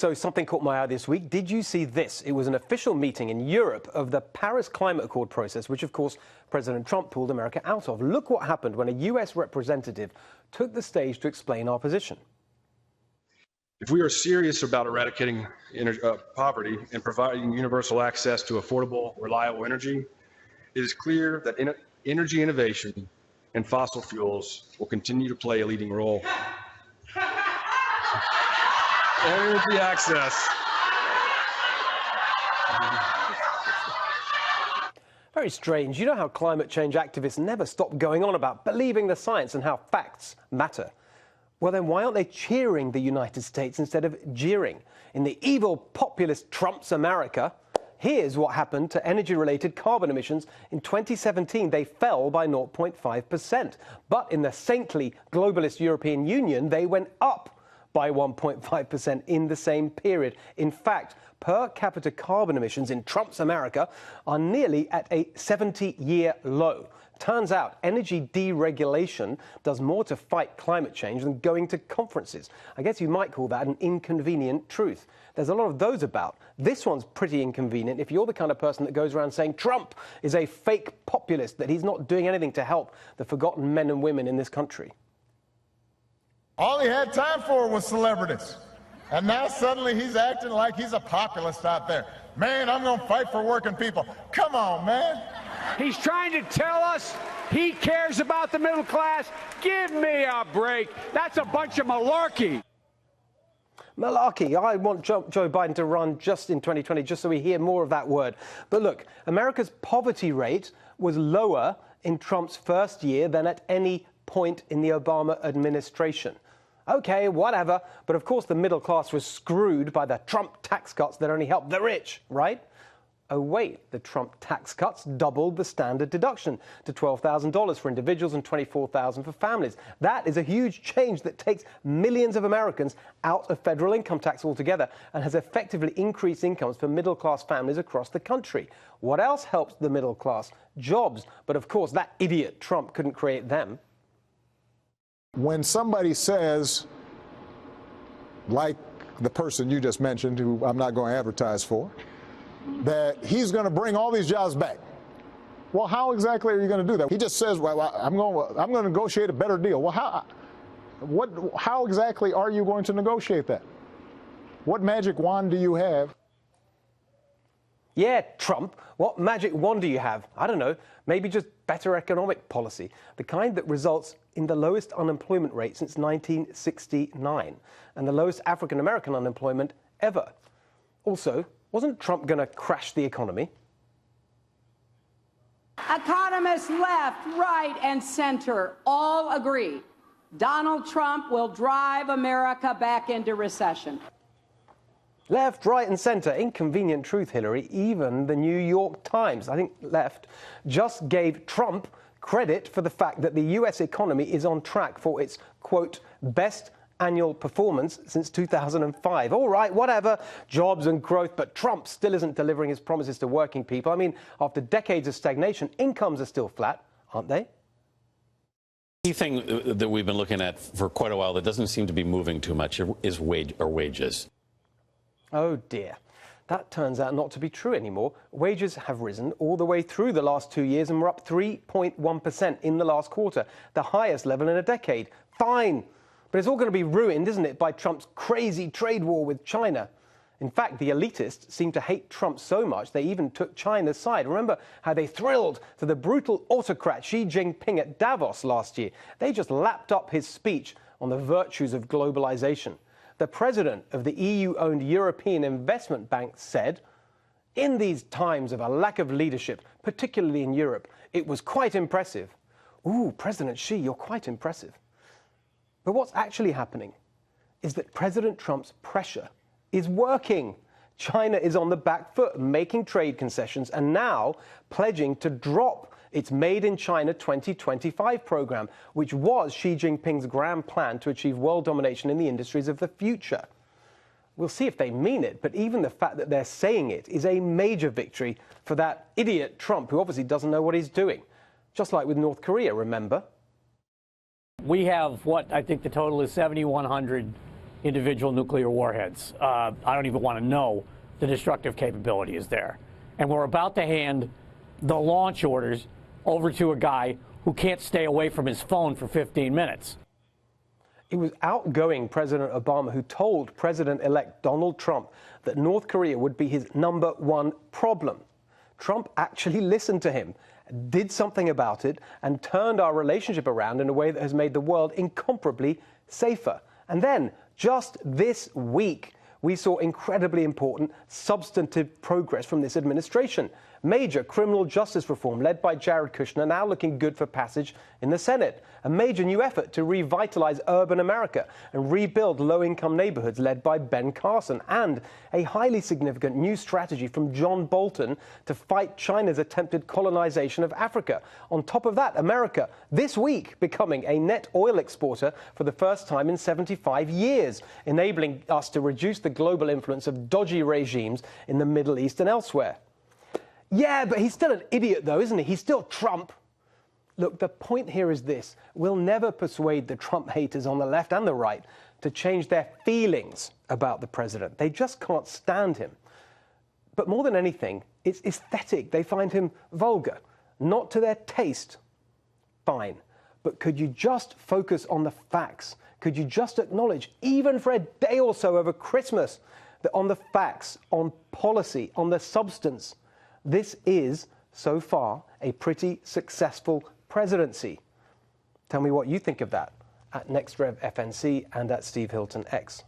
so something caught my eye this week. Did you see this? It was an official meeting in Europe of the Paris Climate Accord process, which, of course, President Trump pulled America out of. Look what happened when a U.S. representative took the stage to explain our position. If we are serious about eradicating poverty and providing universal access to affordable, reliable energy, it is clear that energy innovation and fossil fuels will continue to play a leading role. Energy access. Very strange. You know how climate change activists never stop going on about believing the science and how facts matter. Well, then why aren't they cheering the United States instead of jeering? In the evil populist Trump's America, here's what happened to energy-related carbon emissions. In 2017, they fell by 0.5%. But in the saintly globalist European Union, they went up by 1.5% in the same period. In fact, per capita carbon emissions in Trump's America are nearly at a 70-year low. Turns out energy deregulation does more to fight climate change than going to conferences. I guess you might call that an inconvenient truth. There's a lot of those about. This one's pretty inconvenient if you're the kind of person that goes around saying Trump is a fake populist, that he's not doing anything to help the forgotten men and women in this country. All he had time for was celebrities. And now suddenly he's acting like he's a populist out there. Man, I'm going to fight for working people. Come on, man. He's trying to tell us he cares about the middle class. Give me a break. That's a bunch of malarkey. Malarkey. I want Joe Biden to run just in 2020, just so we hear more of that word. But look, America's poverty rate was lower in Trump's first year than at any point in the Obama administration. Okay, whatever. But of course, the middle class was screwed by the Trump tax cuts that only helped the rich, right? Oh, wait, the Trump tax cuts doubled the standard deduction to $12,000 for individuals and $24,000 for families. That is a huge change that takes millions of Americans out of federal income tax altogether and has effectively increased incomes for middle-class families across the country. What else helps the middle class? Jobs. But of course, that idiot Trump couldn't create them. When somebody says, like the person you just mentioned, who I'm not going to advertise for, that he's going to bring all these jobs back. Well, how exactly are you going to do that? He just says, well, I'm going to negotiate a better deal. Well, how exactly are you going to negotiate that? What magic wand do you have? Yeah, Trump, what magic wand do you have? I don't know, maybe just better economic policy, the kind that results in the lowest unemployment rate since 1969 and the lowest African-American unemployment ever. Also, wasn't Trump going to crash the economy? Economists left, right, and center all agree Donald Trump will drive America back into recession. Left, right, and centre. Inconvenient truth, Hillary. Even the New York Times, I think left, just gave Trump credit for the fact that the U.S. economy is on track for its, quote, best annual performance since 2005. All right, whatever, jobs and growth, but Trump still isn't delivering his promises to working people. I mean, after decades of stagnation, incomes are still flat, aren't they? The thing that we've been looking at for quite a while that doesn't seem to be moving too much is wages. Oh dear, that turns out not to be true anymore. Wages have risen all the way through the last 2 years and were up 3.1% in the last quarter, the highest level in a decade. Fine, but it's all going to be ruined, isn't it, by Trump's crazy trade war with China. In fact, the elitists seem to hate Trump so much they even took China's side. Remember how they thrilled to the brutal autocrat Xi Jinping at Davos last year? They just lapped up his speech on the virtues of globalization. The president of the EU-owned European Investment Bank said, in these times of a lack of leadership, particularly in Europe, it was quite impressive. Ooh, President Xi, you're quite impressive. But what's actually happening is that President Trump's pressure is working. China is on the back foot, making trade concessions and now pledging to drop its Made in China 2025 program, which was Xi Jinping's grand plan to achieve world domination in the industries of the future. We'll see if they mean it, but even the fact that they're saying it is a major victory for that idiot Trump, who obviously doesn't know what he's doing. Just like with North Korea, remember? We have, what, I think the total is 7,100 individual nuclear warheads. I don't even want to know the destructive capability is there. And we're about to hand the launch orders over to a guy who can't stay away from his phone for 15 minutes. It was outgoing President Obama who told President-elect Donald Trump that North Korea would be his #1 problem. Trump actually listened to him, did something about it, and turned our relationship around in a way that has made the world incomparably safer. And then, just this week, we saw incredibly important substantive progress from this administration. Major criminal justice reform led by Jared Kushner now looking good for passage in the Senate. A major new effort to revitalize urban America and rebuild low-income neighborhoods led by Ben Carson. And a highly significant new strategy from John Bolton to fight China's attempted colonization of Africa. On top of that, America this week becoming a net oil exporter for the first time in 75 years, enabling us to reduce the global influence of dodgy regimes in the Middle East and elsewhere. Yeah, but he's still an idiot, though, isn't he? He's still Trump. Look, the point here is this. We'll never persuade the Trump haters on the left and the right to change their feelings about the president. They just can't stand him. But more than anything, it's aesthetic. They find him vulgar. Not to their taste. Fine. But could you just focus on the facts? Could you just acknowledge, even for a day or so over Christmas, that on the facts, on policy, on the substance, this is, so far, a pretty successful presidency. Tell me what you think of that at NextRevFNC and at Steve Hilton X.